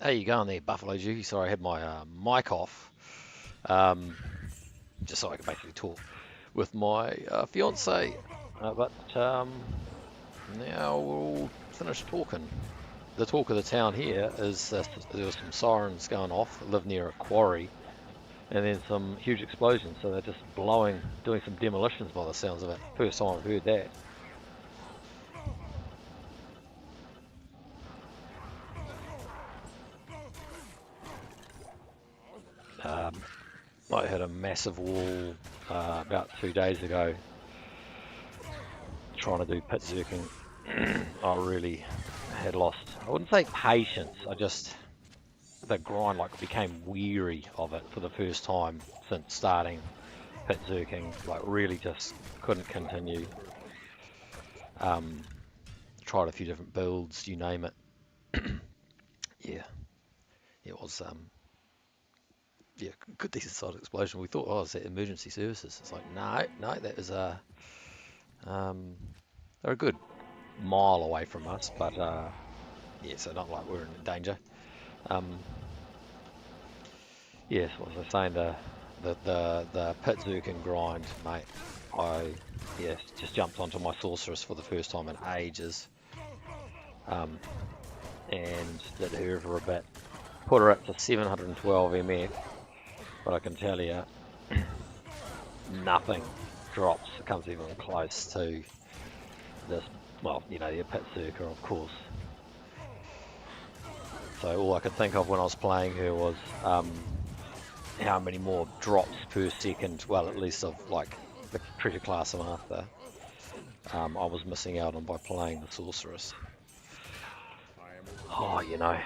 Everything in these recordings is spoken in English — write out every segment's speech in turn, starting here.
How you going there, Buffalo Juicy? Sorry, I had my mic off, um, just so I could basically talk with my fiance. But now we're all finished talking. The talk of the town here is there was some sirens going off. I live near a quarry, and then some huge explosions. So they're just blowing, doing some demolitions by the sounds of it. First time I've heard that. Um, I had a massive wall about 2 days ago trying to do pit zerking. I really had lost, I wouldn't say patience, the grind like became weary of it for the first time since starting pit zerking, like really just couldn't continue. Um, Tried a few different builds, you name it. Yeah, it was, yeah, good decent sized explosion. We thought, oh, is that emergency services? It's like, no, no, that is um, they're a good mile away from us, but yeah, so not like we're in danger. Um, Yes, what was I saying? The pit Zerk grind, mate. I yes, just jumped onto my sorceress for the first time in ages, um, and did her for a bit. Put her up to 712 MF, but I can tell you, nothing drops comes even close to this. Well, you know, your pit Zerker, of course. So all I could think of when I was playing her was how many more drops per second, well, at least of like the treasure class I'm after, I was missing out on by playing the sorceress. Oh, you know.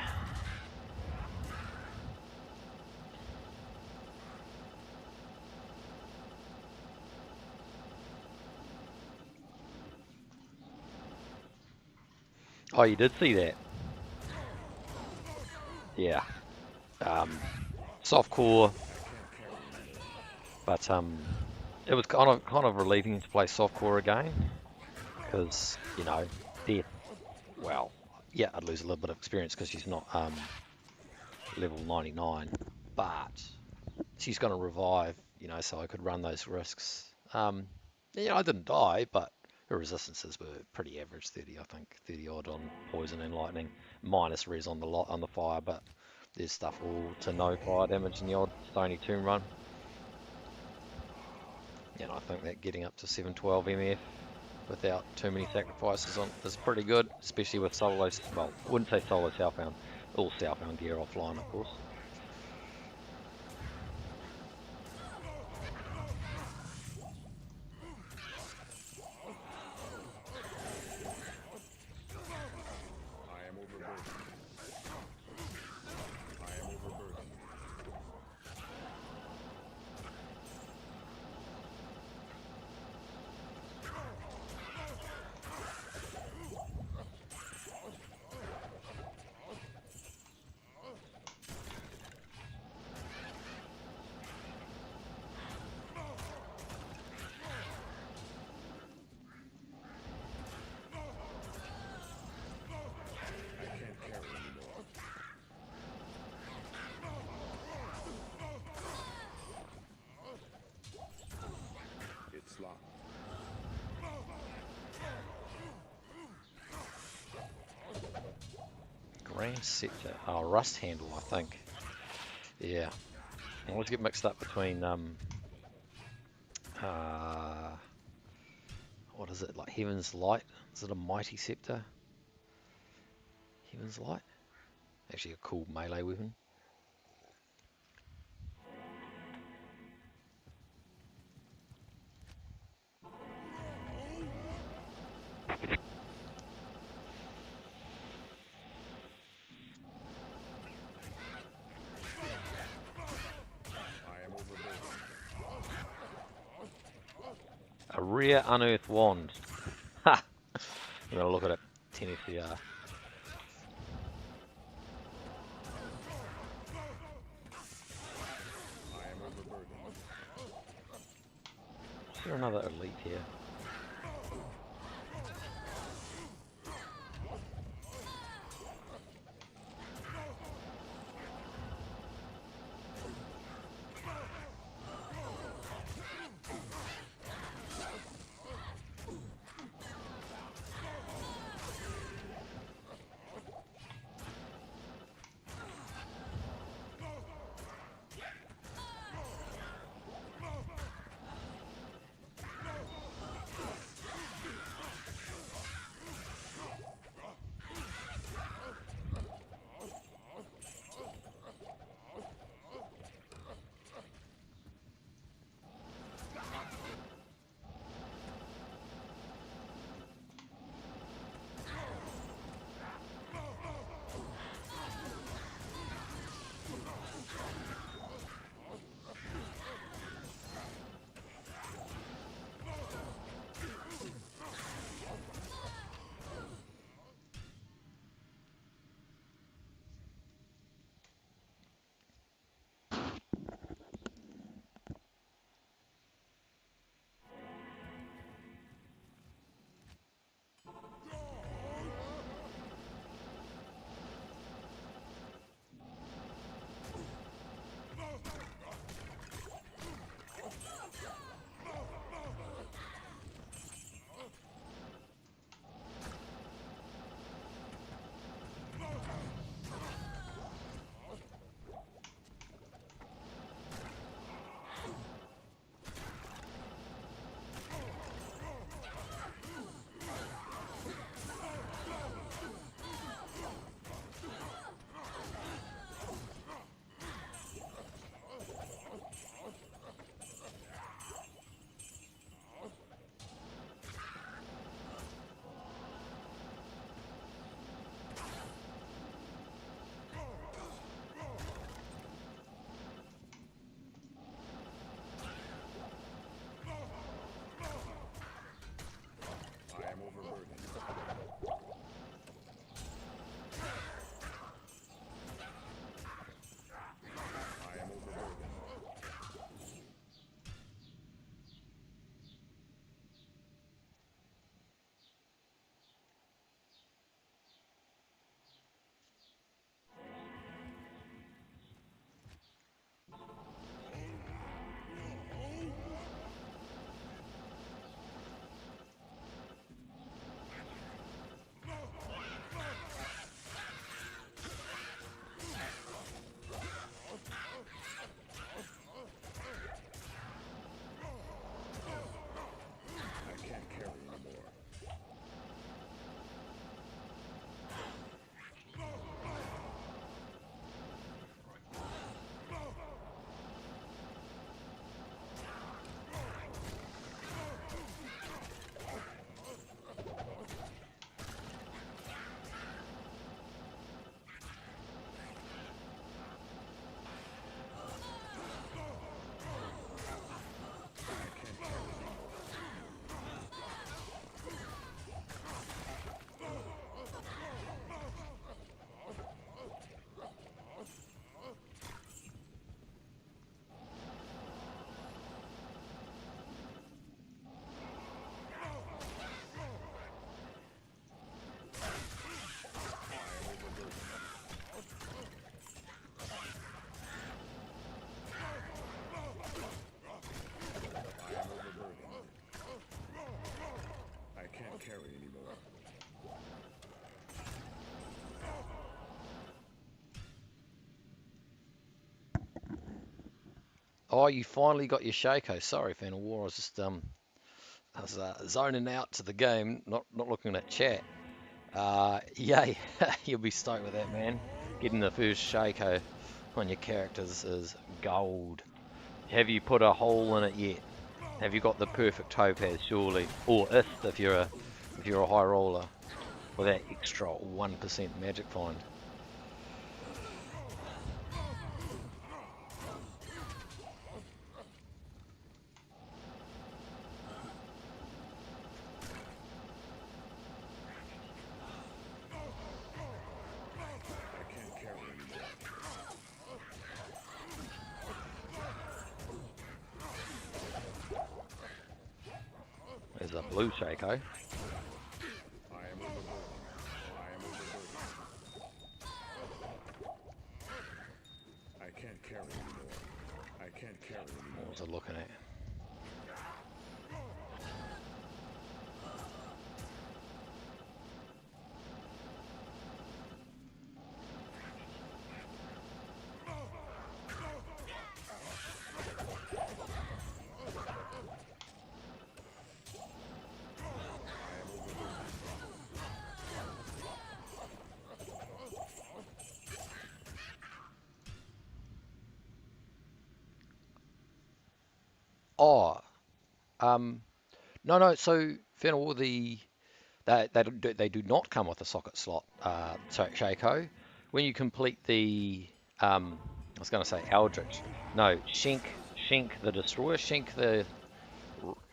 Oh, you did see that? Yeah. Um, Soft core, but it was kind of relieving to play soft core again because you know, death. Well, yeah, I'd lose a little bit of experience because she's not level 99, but she's going to revive, you know, so I could run those risks. Yeah, I didn't die, but her resistances were pretty average, 30, I think, 30 odd on poison and lightning, minus res on the fire, but there's stuff all to no fire damage in the odd Stony Tomb run. And I think that getting up to 712 MF without too many sacrifices on is pretty good, especially with solo, well, I wouldn't say solo Southbound, all Southbound gear offline, of course. Grand Scepter, oh, Rust Handle, I think. Yeah, I always get mixed up between uh, what is it, like Heaven's Light? Is it a Mighty Scepter? Heaven's Light? Actually, a cool melee weapon. A rare unearthed wand. Ha! I'm gonna look at it. 10 FCR. Is there another elite here? Oh, you finally got your Shaco. Sorry, Fan of War. I was just zoning out to the game, not looking at chat. Yay, you'll be stoked with that, man. Getting the first Shaco on your characters is gold. Have you put a hole in it yet? Have you got the perfect topaz, surely? Or if you're a high roller, with that extra 1% magic find. There's a blue Shaco. What was I looking at? Oh, no. So Fennel, they do not come with a socket slot. Shaco. When you complete the, I was going to say Eldritch. No, Shank the Destroyer, Shank the,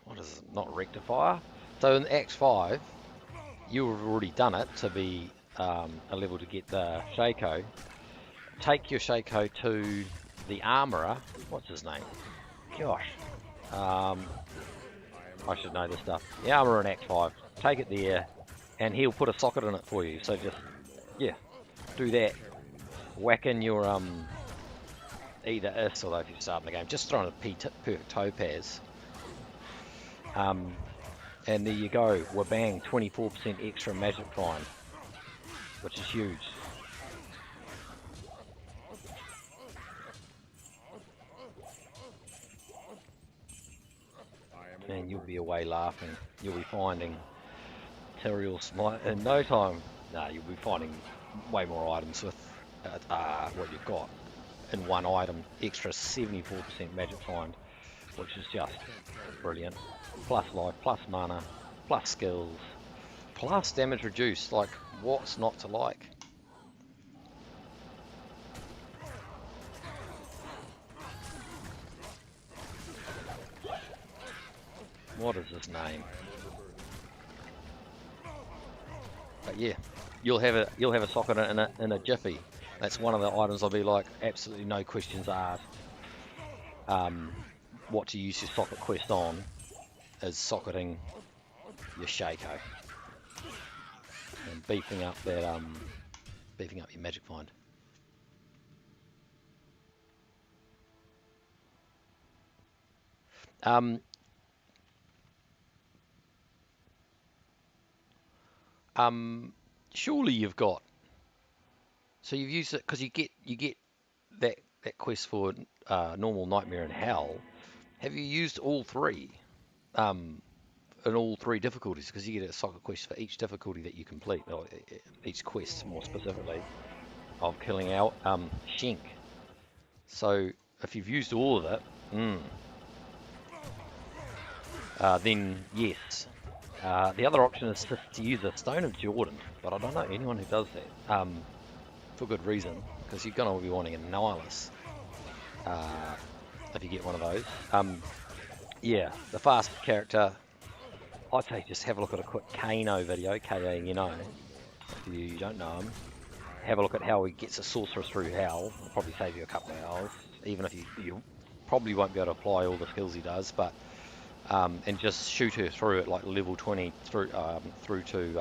what is it? Not Rectifier. So in Act 5, you have already done it to be a level to get the Shaco. Take your Shaco to the Armourer. What's his name? Gosh. I should know this stuff. The Armourer in Act 5. Take it there, and he'll put a socket in it for you. So just, yeah, do that. Whack in your, either Is, although if you're starting the game, just throw in a perfect topaz. And there you go. Wabang, 24% extra magic find, which is huge. And you'll be away laughing. You'll be finding Tyrael Smite in no time. Nah, you'll be finding way more items with what you've got in one item. Extra 74% magic find, which is just brilliant. Plus life, plus mana, plus skills, plus damage reduced. Like, what's not to like? What is his name? But yeah, you'll have a socket in a jiffy. That's one of the items I'll be like, absolutely no questions asked. What to use your socket quest on is socketing your Shaco and beefing up that beefing up your magic find. Surely you've got. So you've used it because you get that quest for normal, nightmare, and hell. Have you used all three? In all three difficulties, because you get a socket quest for each difficulty that you complete, or each quest more specifically, of killing out Shank. So if you've used all of it, then yes. The other option is to use a Stone of Jordan, but I don't know anyone who does that, for good reason, because you're going to be wanting a Nihilus if you get one of those. Yeah, the fast character, I'd say just have a look at a quick Kano video, K-A-N-O, if you don't know him. Have a look at how he gets a sorceress through hell. It'll probably save you a couple of hours, even if you probably won't be able to apply all the skills he does, but and just shoot her through at like level 20 through to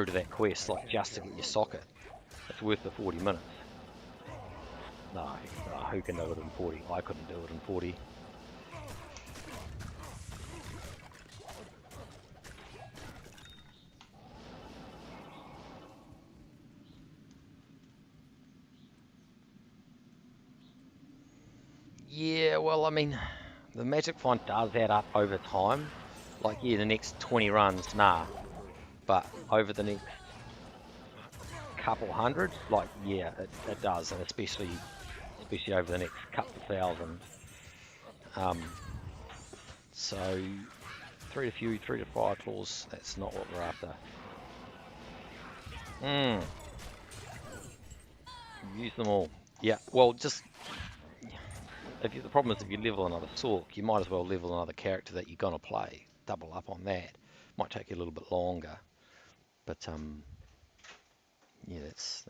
that quest, like just to get your socket. It's worth the 40 minutes. No, who can do it in 40? I couldn't do it in 40. Yeah, well, I mean, the magic find does add up over time. Like, yeah, the next 20 runs, nah. But over the next couple hundred, like, yeah, it does. And especially over the next couple thousand. So, 3 to few, 3 to fire claws, that's not what we're after. Use them all. Yeah, well, just... the problem is if you level another Sork, you might as well level another character that you're going to play. Double up on that. Might take you a little bit longer. But, yeah, that's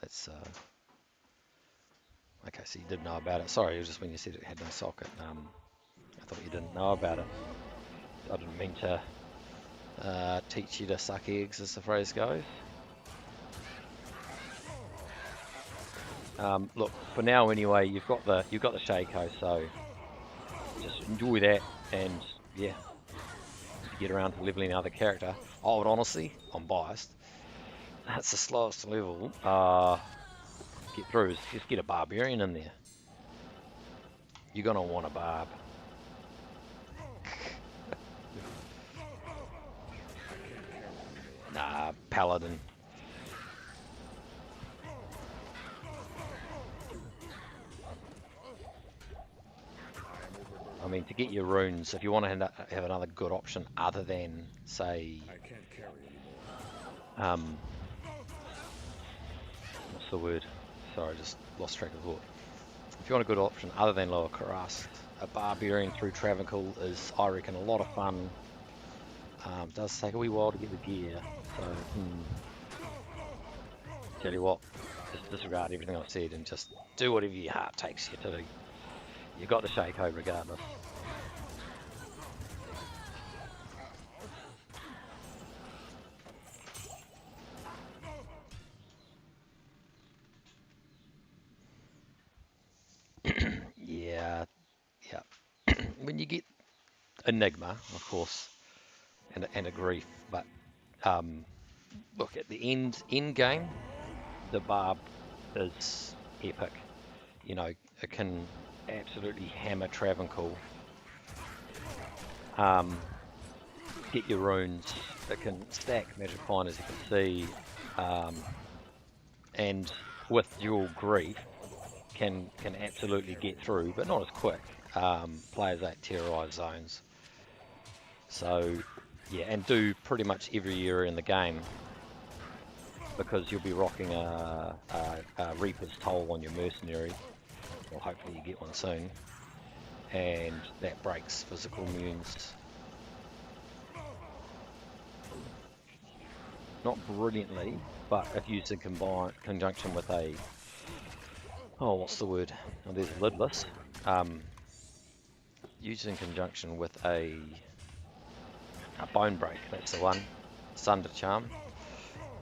okay, so you didn't know about it. Sorry, it was just when you said it had no socket. I thought you didn't know about it. I didn't mean to teach you to suck eggs, as the phrase goes. Look, for now anyway, you've got the Schaefer, so just enjoy that, and yeah, if you get around to leveling another character, I would honestly, I'm biased, that's the slowest level. Get through is just get a barbarian in there. You're gonna want a barb. Nah, paladin. I mean, to get your runes, if you want to have another good option other than, say, what's the word? Sorry, I just lost track of thought. If you want a good option other than Lower Karrast, a barbarian through Travancore is, I reckon, a lot of fun. Does take a wee while to get the gear, so tell you what, just disregard everything I've said and just do whatever your heart takes you to do. You got the Schaefer regardless. Yeah. When you get Enigma, of course, and a Grief, but look, at the end game, the Barb is epic. You know, it can absolutely hammer Travancore. Get your runes. It can stack Magic Find, as you can see, and with dual Grief, can absolutely get through, but not as quick. Players that terrorize zones. So, yeah, and do pretty much every area in the game, because you'll be rocking a Reaper's Toll on your mercenary. Well, hopefully you get one soon. And that breaks physical immunes. Not brilliantly, but if used in conjunction with a... Oh, what's the word? Oh, there's lidless. Used in conjunction with a Bone Break, that's the one. Sunder Charm.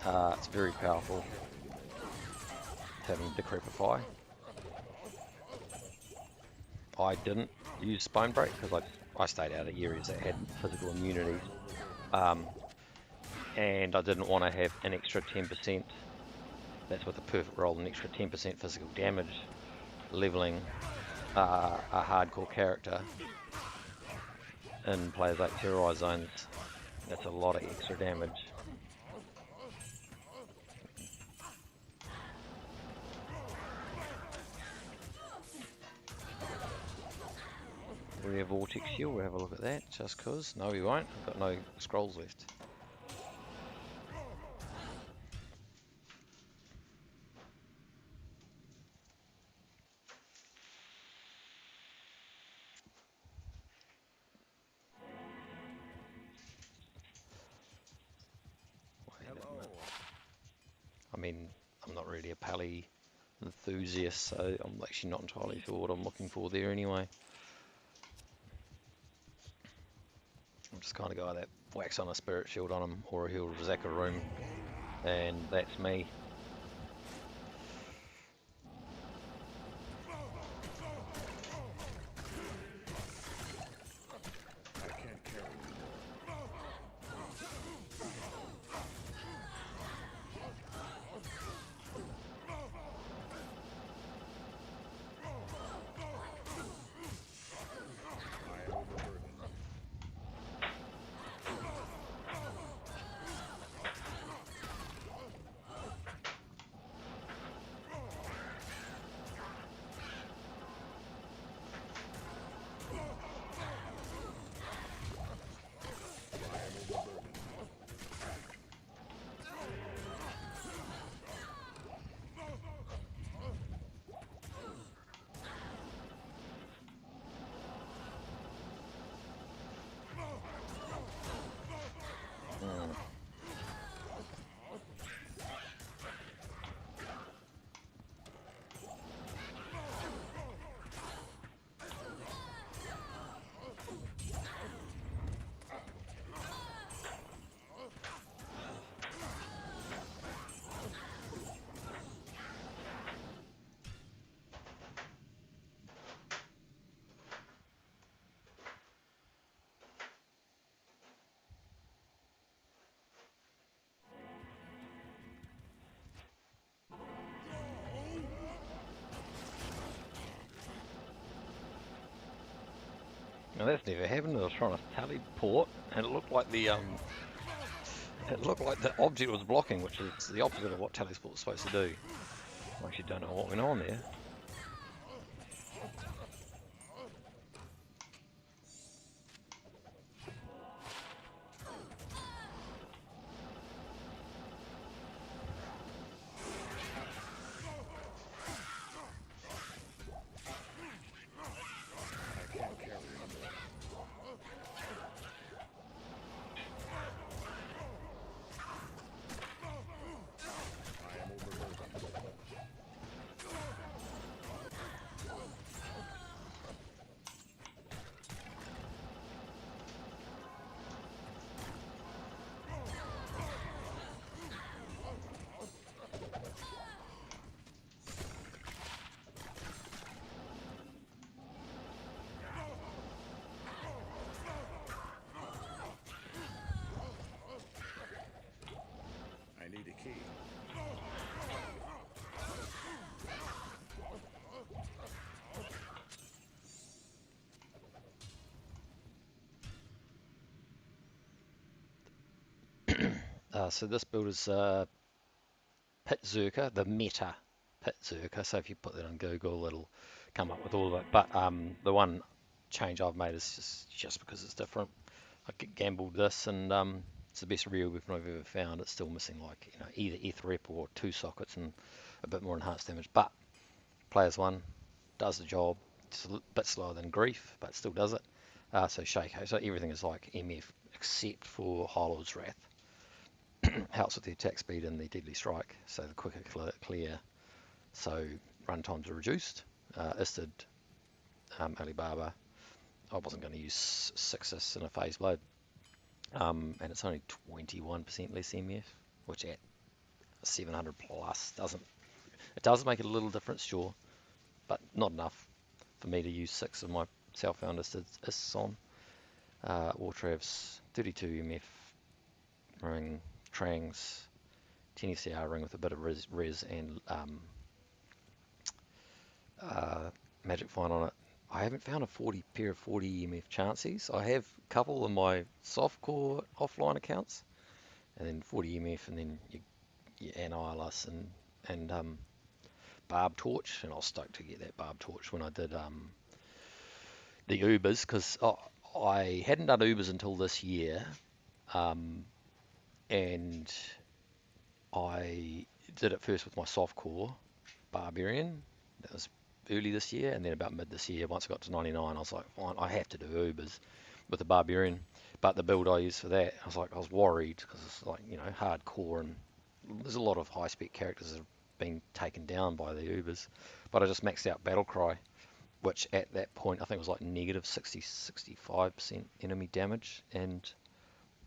It's very powerful. Having Decrepify. I didn't use Bone Break because I stayed out of areas that had physical immunities. And I didn't want to have an extra 10%. That's with a perfect roll, an extra 10% physical damage, leveling a hardcore character in players like terrorize zones. That's a lot of extra damage. Rare Vortex Shield, we'll have a look at that just cause. No, we won't. I've got no scrolls left. I mean, I'm not really a pally enthusiast, so I'm actually not entirely sure what I'm looking for there anyway. I'm just kind of guy that whacks on a Spirit Shield on him, or he'll zack a room, and that's me. Now that's never happened. I was trying to teleport, and it looked like the object was blocking, which is the opposite of what teleport's supposed to do. I actually don't know what went on there. So this build is Pit Zerker, the meta Pit Zerker. So if you put that on Google, it'll come up with all of it. But the one change I've made is just because it's different. I gambled this, and it's the best real weapon I've ever found. It's still missing like either Eth Rep or 2 sockets and a bit more enhanced damage. But Players 1 does the job. It's a bit slower than Grief, but still does it. So Schaefer, so everything is like MF except for High Lord's Wrath. Helps with the attack speed and the deadly strike, so the quicker clear, so run times are reduced. Istid, Alibaba, I wasn't going to use 6s in a phase blow, and it's only 21% less MF, which at 700 plus does make it a little difference, sure, but not enough for me to use 6 of my self-found Istids on. Wartravs, 32 MF ring, Trangs, 10 SCR ring with a bit of res and Magic Find on it. I haven't found a pair of 40 EMF chances. I have a couple of my softcore offline accounts, and then 40 EMF, and then you Annihilus and Barb Torch, and I was stoked to get that Barb Torch when I did the Ubers, because I hadn't done Ubers until this year, and I did it first with my softcore Barbarian. That was early this year, and then about mid this year, once I got to 99, I was like, fine, I have to do Ubers with the Barbarian. But the build I used for that, I was worried, because it's like, hardcore, and there's a lot of high spec characters that have been taken down by the Ubers. But I just maxed out Battlecry, which at that point I think was like negative 65% enemy damage, and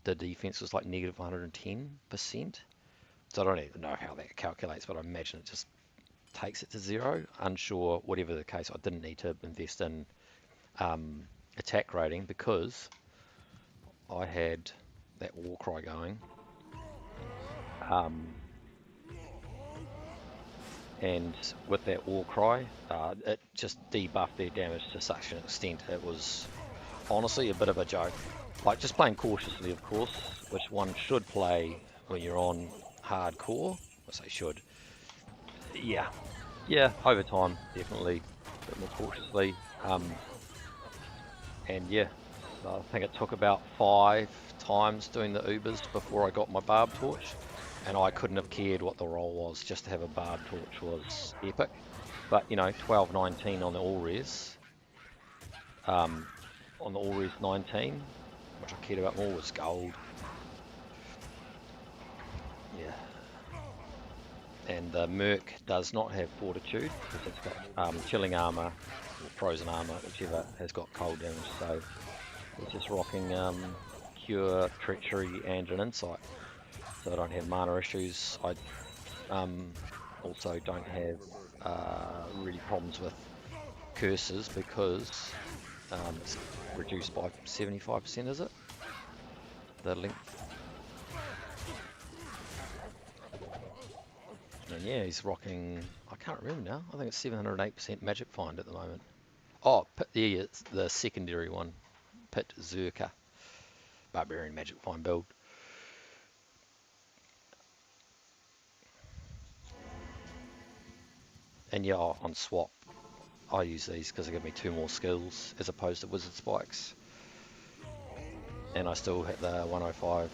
the defense was like negative 110%. So I don't even know how that calculates, but I imagine it just takes it to 0. Unsure, whatever the case, I didn't need to invest in attack rating because I had that war cry going. And with that war cry, it just debuffed their damage to such an extent. It was honestly a bit of a joke. Like, just playing cautiously, of course, which one should play when you're on hardcore. I say should. Yeah, over time, definitely a bit more cautiously. And yeah, so I think it took about 5 times doing the Ubers before I got my Barb Torch, and I couldn't have cared what the roll was. Just to have a Barb Torch was epic. But 12-19 on the all res. On the all res 19, which I cared about more, was gold. Yeah. And the Merc does not have Fortitude, because it's got Chilling Armor, or Frozen Armor, whichever has got cold damage, so it's just rocking Cure, Treachery, and an Insight. So I don't have mana issues. I also don't have really problems with curses, because it's reduced by 75%, is it? The length. And yeah, he's rocking, I can't remember now, I think it's 708% Magic Find at the moment. Oh, yeah, it's the secondary one. Pit Zerker. Barbarian Magic Find build. And yeah, on swap, I use these because they give me 2 more skills as opposed to Wizard Spikes. And I still hit the 105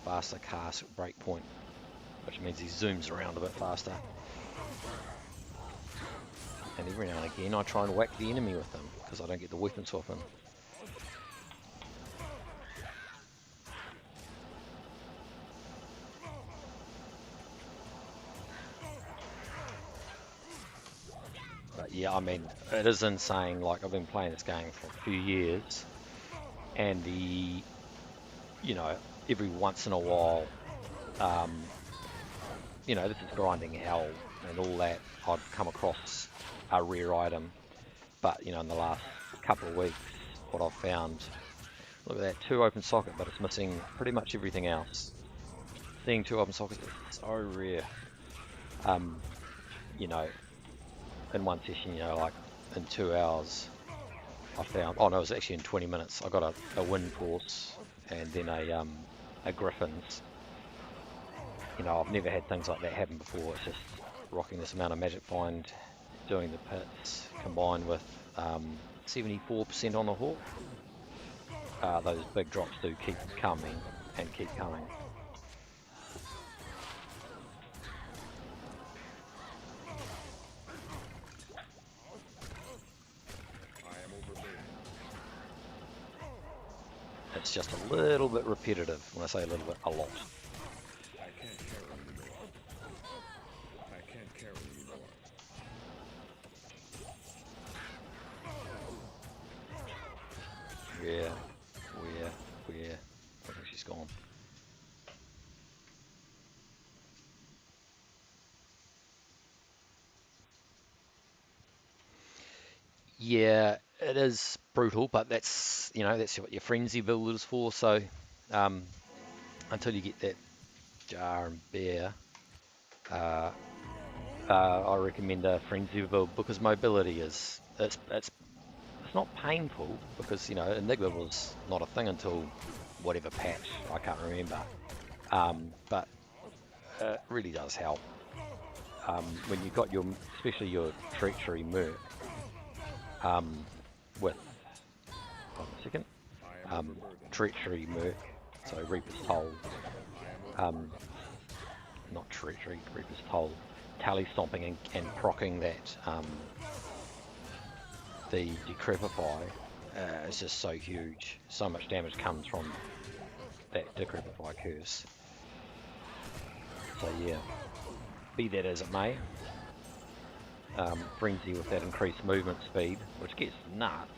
faster cast breakpoint, which means he zooms around a bit faster. And every now and again I try and whack the enemy with them because I don't get the weapon swapping. But yeah, I mean, it is insane. Like, I've been playing this game for a few years, and you know, every once in a while, you know, this is grinding hell and all that, I'd come across a rare item. But, you know, in the last couple of weeks, what I've found, look at that, 2 open socket, but it's missing pretty much everything else. Seeing 2 open sockets is so rare. You know, in one session, you know, like in 2 hours, I found, oh no, it was actually in 20 minutes, I got a wind force and then a griffin's. You know, I've never had things like that happen before. It's just rocking this amount of magic find, doing the pits, combined with 74% on the hawk. Those big drops do keep coming and keep coming. It's just a little bit repetitive. When I say a little bit, a lot. Where? I think she's gone. Yeah, it is brutal, but that's, you know, that's what your frenzy build is for. So until you get that jar and bear, I recommend a frenzy build because mobility is it's not painful because, you know, Enigma was not a thing until whatever patch, I can't remember. But it really does help. When you've got your, especially your treachery merc, with, hold on a second, treachery merc, so Reaper's Toll, not treachery, Reaper's Toll, tally stomping and proccing that, the Decrepify, is just so huge. So much damage comes from that Decrepify curse. So yeah, be that as it may, Frenzy with that increased movement speed, which gets nuts.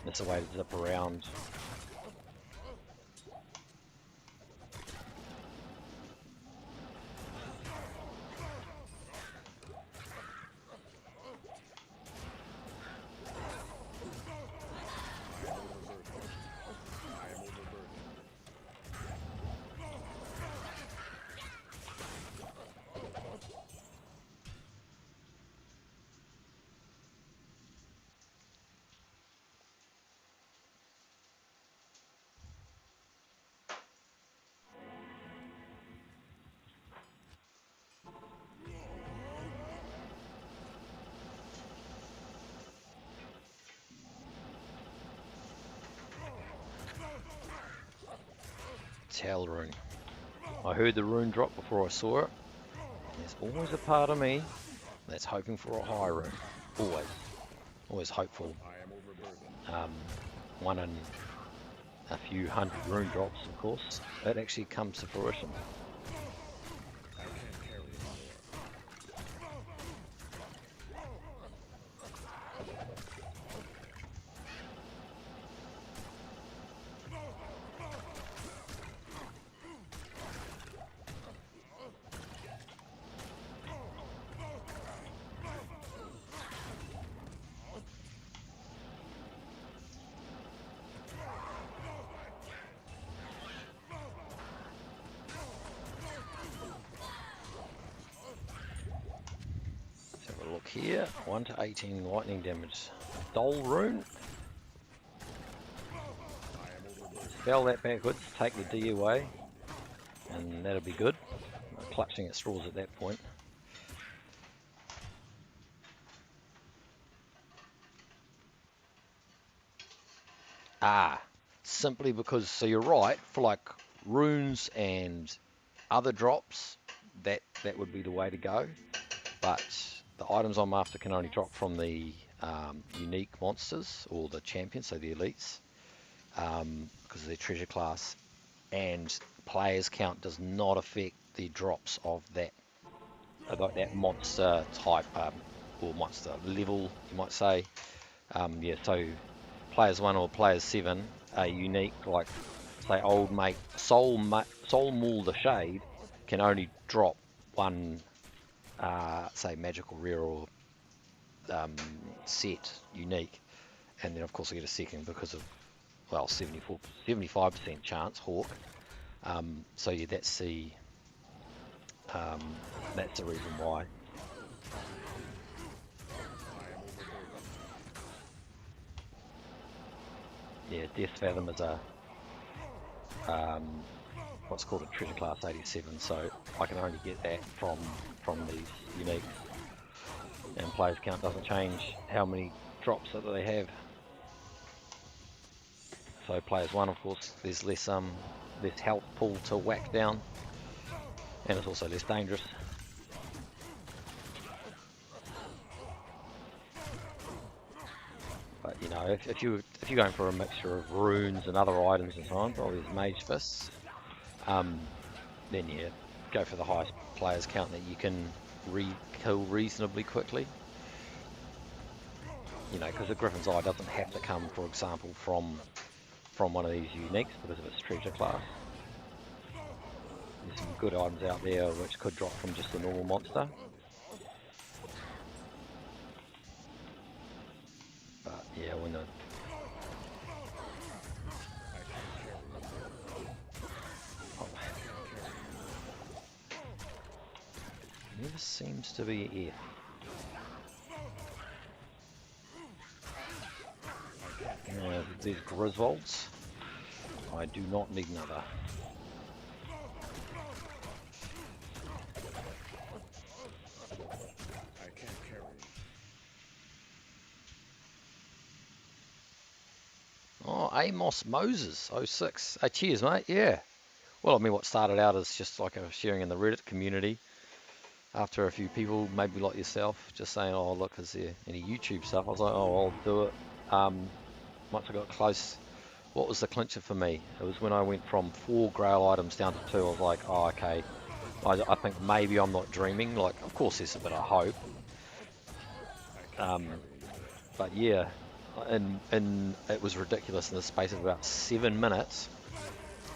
It's a way to zip around. Tell rune. I heard the rune drop before I saw it. There's always a part of me that's hoping for a high rune. Always hopeful. One in a few hundred rune drops, of course. It actually comes to fruition. Here, 1 to 18 lightning damage. Dull rune. spell that backwards, take the D away, and that'll be good. Clutching at straws at that point. Simply because, so you're right, for like runes and other drops, that would be the way to go. But the items I'm after can only drop from the unique monsters or the champions, so the elites, because of their treasure class. And players count does not affect the drops of that monster type or monster level, you might say. Yeah, so players 1 or players 7 are unique, like say old mate Soul Maul the Shade can only drop one say magical rare or set unique, and then of course I get a second because of, well, 75% chance Hawk. So yeah, that's the reason why. Yeah, Death Fathom is a what's called a treasure class 87, so I can only get that from these uniques, and players count doesn't change how many drops that they have. So players 1, of course, there's less health pool to whack down, and it's also less dangerous. But you know, if you're going for a mixture of runes and other items and so on, probably there's mage fists, then yeah, go for the highest players count that you can kill reasonably quickly. You know, because the Griffin's Eye doesn't have to come, for example, from one of these uniques because of its treasure class. There's some good items out there which could drop from just a normal monster. But yeah, when the never seems to be here. These Griswolds. I do not need another. Oh, Amos Moses, 06. Hey, cheers, mate. Yeah. Well, I mean, what started out as just like a sharing in the Reddit community, after a few people, maybe like yourself, just saying, oh, look, is there any YouTube stuff? I was like, oh, I'll do it. Once I got close, what was the clincher for me? It was when I went from 4 Grail items down to 2. I was like, oh, okay. I think maybe I'm not dreaming. Like, of course, there's a bit of hope. But yeah, and it was ridiculous in the space of about 7 minutes.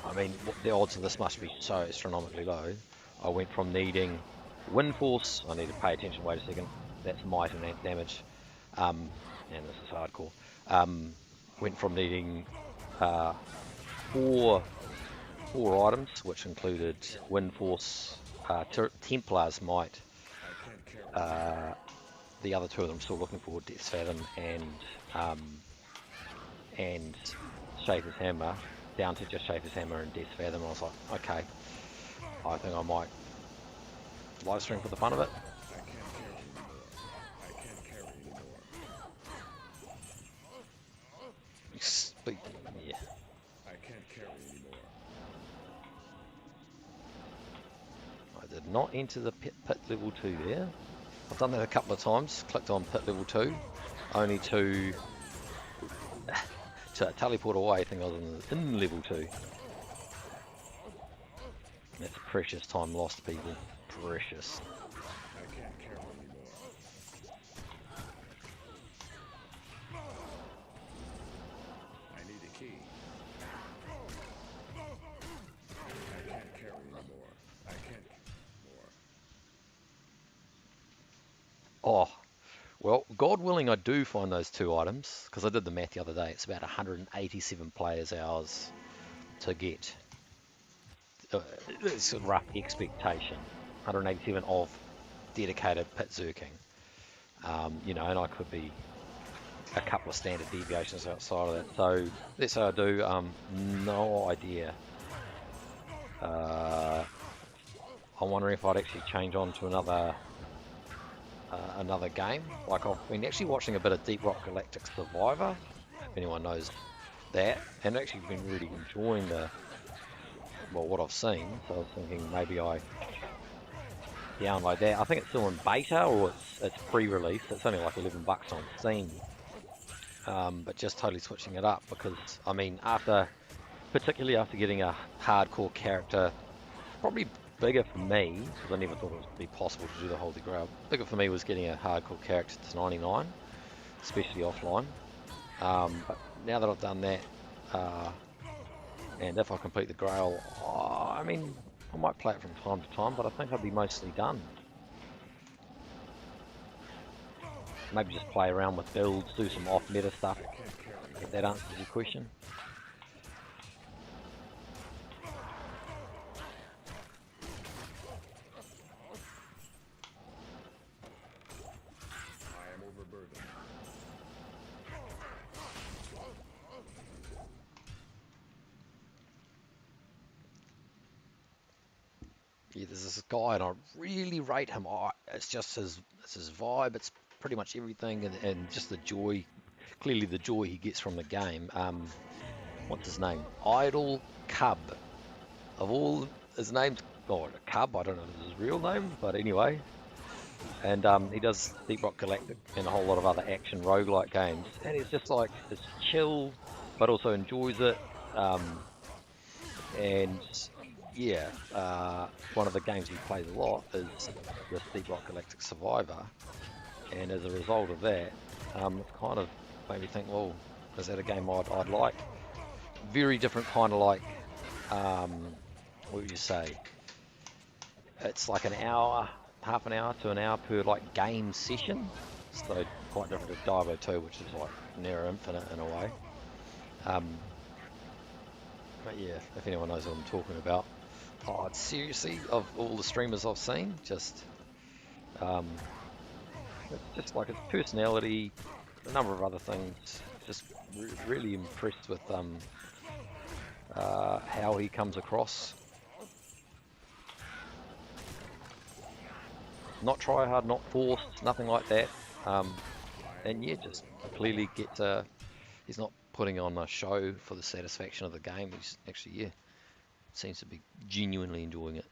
I mean, the odds of this must be so astronomically low. I went from needing Wind Force, I need to pay attention, wait a second, that's might and amp damage, and this is hardcore. Went from needing 4 items, which included Wind Force, Templar's Might, the other 2 of them I'm still looking for, Death's Fathom and Schaefer's Hammer, down to just Schaefer's Hammer and Death's Fathom. I was like, okay, I think I might live stream for the fun of it. Yeah. I did not enter the pit level 2 there. I've done that a couple of times, clicked on pit level 2, only to teleport away, I think I was in level 2. That's precious time lost, people. Precious. Oh, well, God willing, I do find those 2 items, because I did the math the other day. It's about 187 players hours to get. It's a rough expectation. 187 of dedicated pit zerking. You know, and I could be a couple of standard deviations outside of that. So let's say I do, no idea. I'm wondering if I'd actually change on to another game. Like I've been actually watching a bit of Deep Rock Galactic Survivor, if anyone knows that, and actually been really enjoying what I've seen. So I was thinking maybe I download that. I think it's still in beta, or it's pre-release. It's only like $11 on Steam. But just totally switching it up because I mean, particularly after getting a hardcore character, probably bigger for me because I never thought it would be possible to do the Holy Grail. Bigger for me was getting a hardcore character to 99, especially offline. But now that I've done that, and if I complete the Grail, I mean, I might play it from time to time, but I think I'll be mostly done. Maybe just play around with builds, do some off-meta stuff, if that answers your question. Yeah, there's this guy, and I really rate him. It's just his vibe. It's pretty much everything, and just the joy. Clearly, the joy he gets from the game. What's his name? Idle Cub. Of all his names, Cub. I don't know if it's his real name, but anyway. And he does Deep Rock Galactic and a whole lot of other action roguelike games. And he's just like, it's chill, but also enjoys it. And yeah, one of the games he plays a lot is this Deep Rock Galactic Survivor. And as a result of that, it's kind of made me think, well, is that a game I'd like? Very different kind of like, what would you say? It's like an hour, half an hour to an hour per like game session. So quite different to Diablo 2, which is like near infinite in a way. But yeah, if anyone knows what I'm talking about. Oh, it's seriously, of all the streamers I've seen, just like his personality, a number of other things, just really impressed with how he comes across. Not try hard, not forced, nothing like that. And yeah, just clearly he's not putting on a show for the satisfaction of the game. He's actually, yeah, seems to be genuinely enjoying it,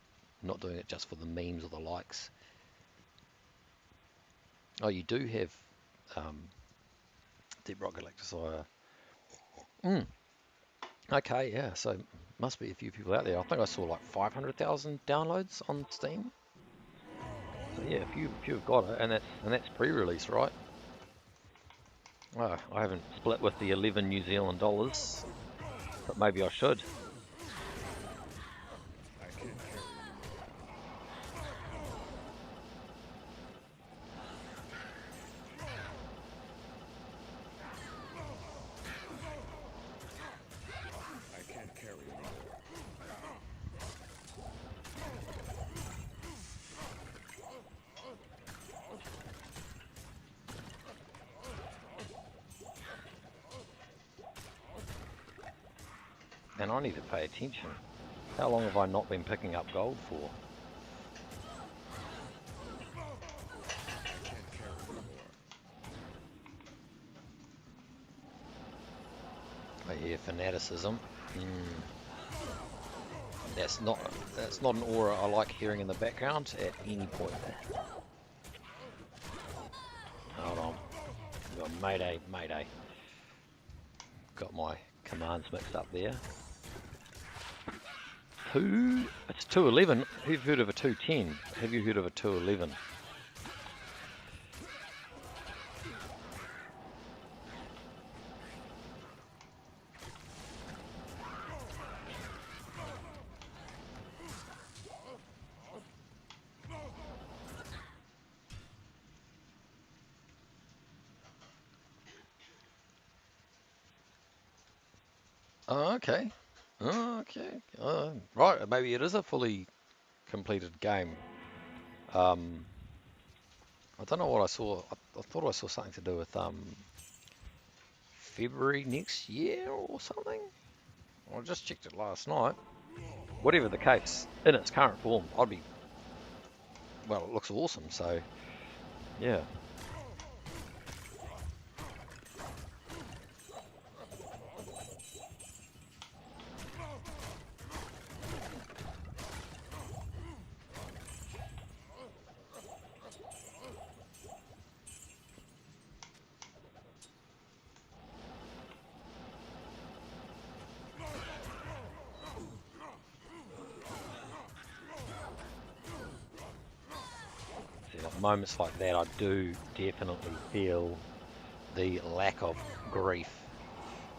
not doing it just for the memes or the likes. Oh, you do have Deep Rock Galactic Survivor. Okay, yeah, so must be a few people out there. I think I saw like 500,000 downloads on Steam. So yeah, a few have got it, and that's pre-release, right? Oh, I haven't split with the 11 New Zealand dollars, but maybe I should. And I need to pay attention. How long have I not been picking up gold for? Oh yeah, fanaticism. That's not an aura I like hearing in the background at any point. Hold on. Got mayday. Got my commands mixed up there. It's 211. Who've heard of a 210? Have you heard of a 211? Oh, okay. Right, maybe it is a fully completed game. I don't know what I saw. I thought I saw something to do with February next year or something. I just checked it last night. Whatever the case, in its current form, I'd be, well, it looks awesome, so yeah. See, at moments like that, I do definitely feel the lack of grief.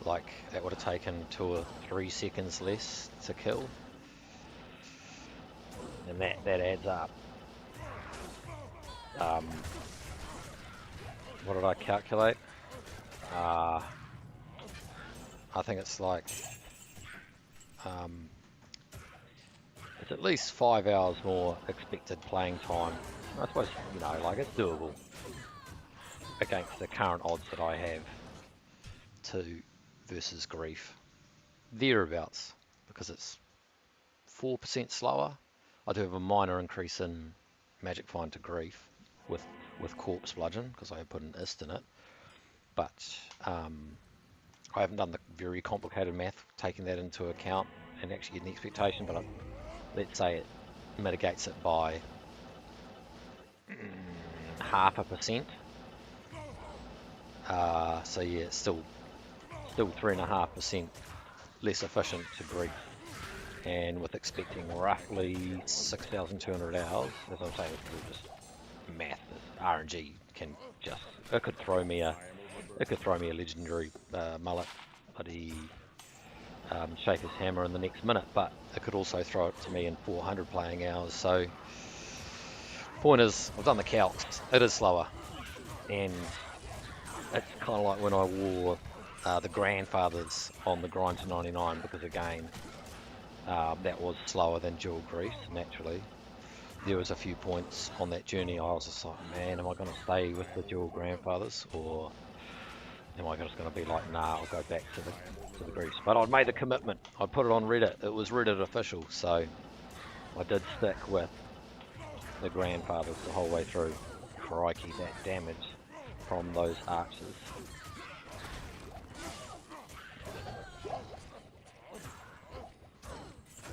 Like, that would have taken 2 or 3 seconds less to kill. And that adds up. What did I calculate? I think it's like, it's at least 5 hours more expected playing time. I suppose, you know, like, it's doable against the current odds that I have to versus grief. Thereabouts, because it's 4% slower. I do have a minor increase in magic find to grief with corpse bludgeon because I have put an ist in it, but I haven't done the very complicated math taking that into account and actually getting the expectation, but let's say it mitigates it by 0.5%. So yeah, it's still 3.5% less efficient to grief, and with expecting roughly 6,200 hours, as I'm saying, it's just math. RNG can just, it could throw me a legendary mullet, bloody Schaefer's hammer in the next minute, but it could also throw it to me in 400 playing hours. So point is, I've done the calcs, it is slower, and it's kind of like when I wore the grandfathers on the grind to 99, because again, that was slower than dual grease. Naturally, there was a few points on that journey I was just like, man, am I going to stay with the dual grandfathers, or am I just going to be like, nah, I'll go back to the grease? But I'd made the commitment. I put it on Reddit. It was Reddit official, so I did stick with the grandfathers the whole way through. Crikey, that damage from those archers.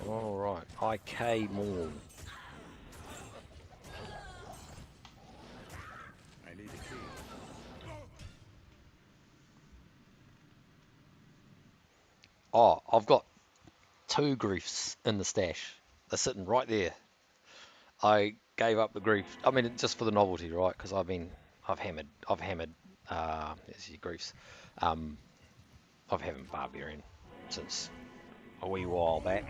Alright, IK Morn. Oh, I've got 2 griefs in the stash. They're sitting right there. I gave up the grief. I mean, just for the novelty, right? Because I've hammered. There's your griefs. I've hammered Barbarian since a wee while back,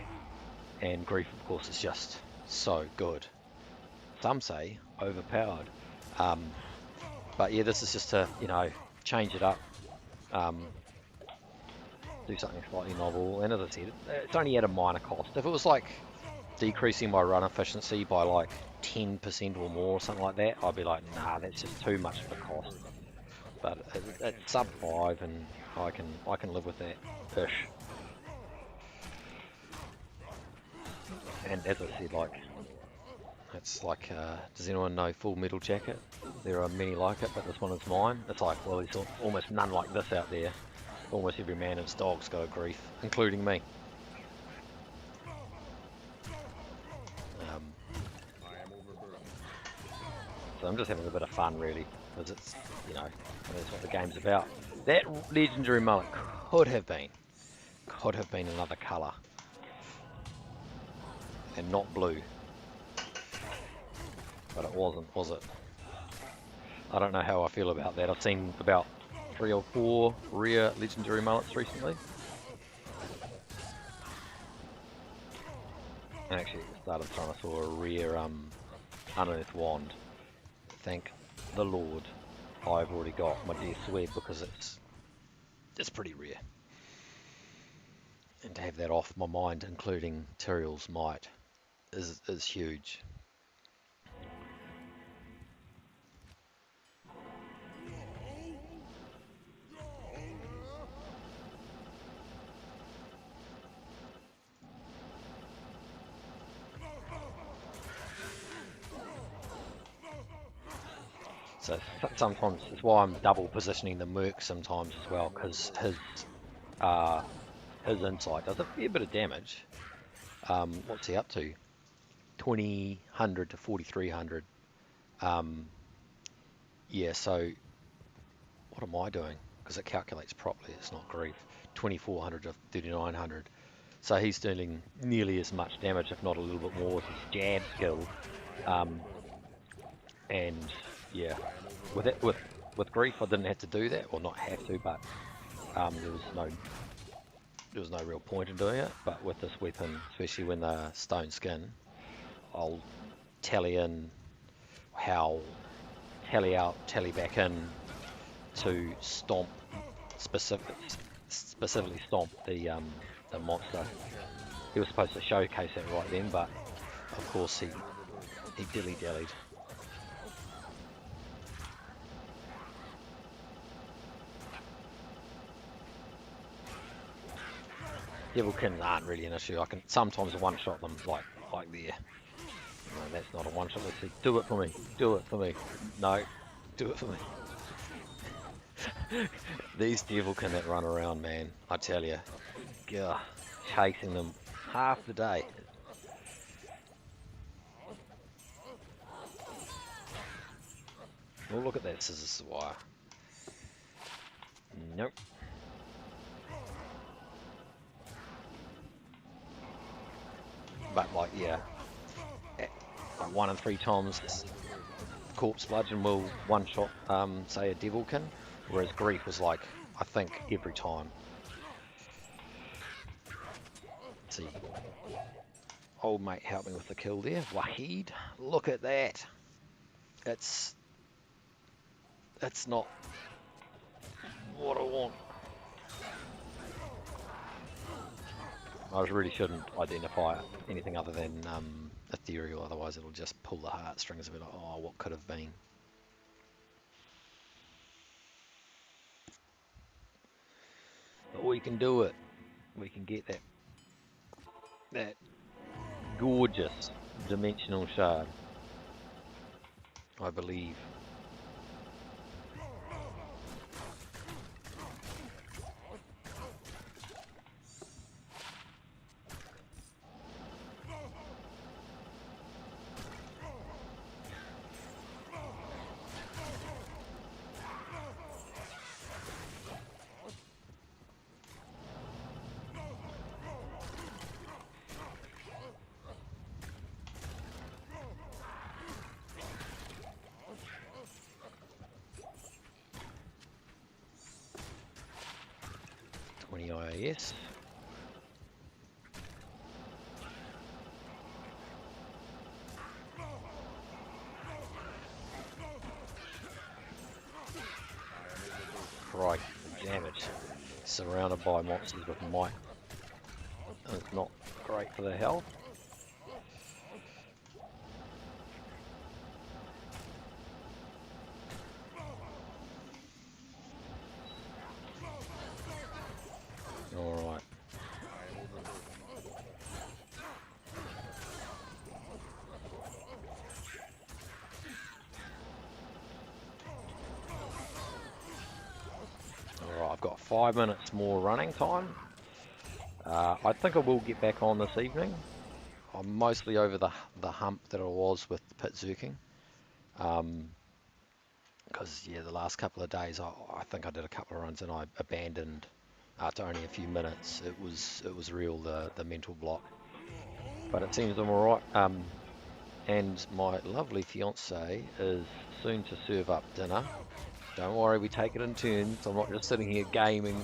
and grief, of course, is just so good. Some say overpowered. But yeah, this is just to, you know, change it up. Do something slightly novel, and as I said, it's only at a minor cost. If it was like decreasing my run efficiency by like 10% or more or something like that, I'd be like, nah, that's just too much of a cost. But it's sub 5, and I can live with that ish. And as I said, like, it's like, does anyone know Full Metal Jacket? There are many like it, but this one is mine. It's like, well, there's almost none like this out there. Almost every man and his dog's got a grief, including me. So I'm just having a bit of fun, really, because it's, you know, that's what the game's about. That legendary mullet could have been another colour, and not blue. But it wasn't, was it? I don't know how I feel about that. I've seen about 3 or 4 rare legendary mullets recently. And actually at the start of the time I saw a rare unearthed wand. Thank the Lord I've already got my death's web, because it's pretty rare. And to have that off my mind, including Tyrael's might, is huge. So sometimes it's why I'm double positioning the Merc sometimes as well, because his insight does a fair bit of damage. What's he up to? 2000 to 4300. Yeah, so what am I doing? Because it calculates properly, it's not grief. 2400 to 3900. So he's dealing nearly as much damage, if not a little bit more, with his jab skill. And yeah, with grief, I didn't have to do that, or not have to, but there was no real point in doing it. But with this weapon, especially when they're stone skin, I'll tally in, howl, tally out, tally back in to stomp specifically stomp the monster. He was supposed to showcase that right then, but of course he dilly-dallied. Devilkins aren't really an issue. I can sometimes one-shot them like there. No, that's not a one-shot. Let's see. Do it for me. Do it for me. No, do it for me. These Devilkin that run around, man, I tell you, yeah, chasing them half the day. Oh, look at that scissors wire. Nope. But like, yeah, like 1 in 3 times, Corpse Bludgeon will one-shot, say, a Devilkin, whereas Grief was like, I think, every time. Let's see. Old mate helped me with the kill there. Wahid, look at that. It's not what I want. I really shouldn't identify anything other than ethereal, otherwise it'll just pull the heartstrings a bit like, oh, what could have been. But we can do it. We can get that gorgeous dimensional shard, I believe. IAS. Right, damage. Surrounded by monsters with might. It's not great for the health. Alright. Alright, I've got 5 minutes more running time. I think I will get back on this evening. I'm mostly over the hump that I was with pit zerking. Because yeah, the last couple of days I think I did a couple of runs and I abandoned after only a few minutes. It was real, the mental block. But it seems I'm alright. And my lovely fiance is soon to serve up dinner. Don't worry, we take it in turns. I'm not just sitting here gaming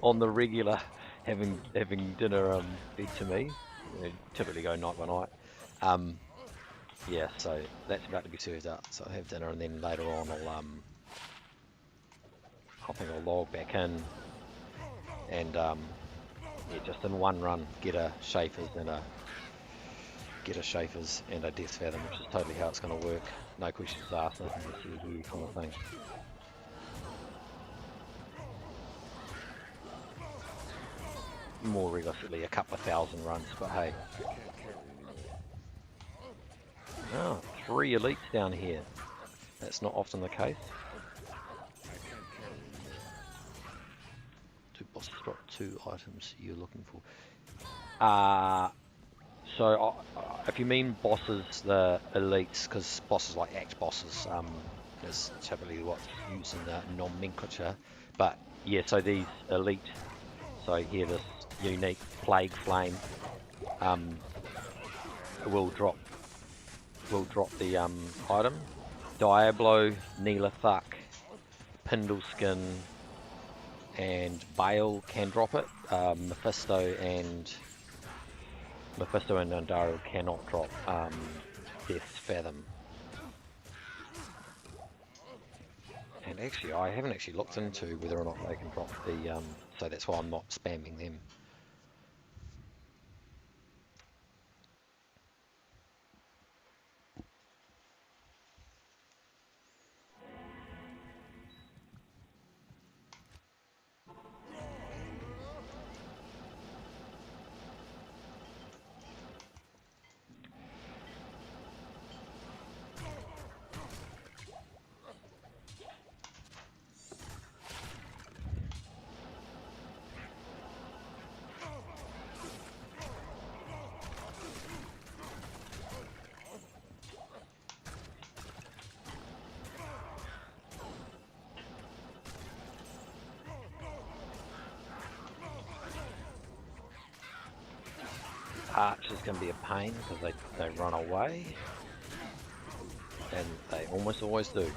on the regular, having dinner fed to me. Typically go night by night. Yeah, so that's about to be served up. So I'll have dinner, and then later on I think I'll log back in and yeah, just in one run get a Schaefer's and a Death Fathom, which is totally how it's going to work. No questions asked, nothing to see here kind of thing. More realistically, a couple of thousand runs, but hey. Oh, 3 elites down here. That's not often the case. Two bosses drop 2 items you're looking for. So if you mean bosses, the elites, because bosses like act bosses is typically what's used in the nomenclature. But yeah, so these elite, so here this unique plague flame will drop the item. Diablo, Neelathak, Pindleskin, and Bale can drop it. Mephisto and Nandaru cannot drop Death's Fathom. And actually, I haven't actually looked into whether or not they can drop the, so that's why I'm not spamming them. Arch is going to be a pain because they run away, and they almost always do.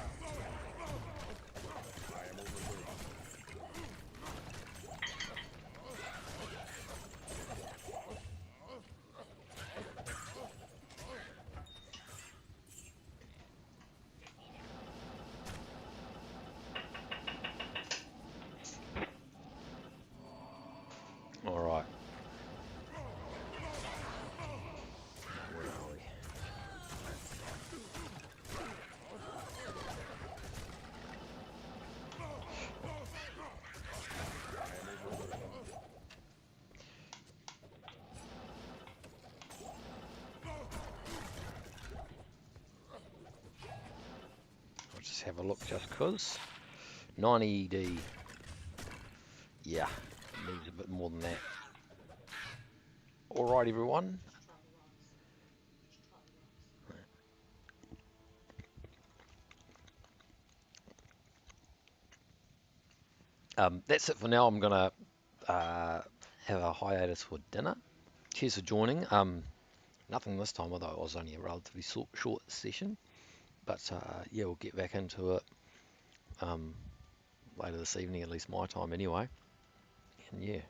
All right. Where are we? I'll just have a look just cause. 90 ED. Yeah, it needs a bit more than that. Alright everyone. That's it for now. I'm gonna have a hiatus for dinner. Cheers for joining. Nothing this time, although it was only a relatively short session. But yeah, we'll get back into it later this evening, at least my time anyway. And yeah.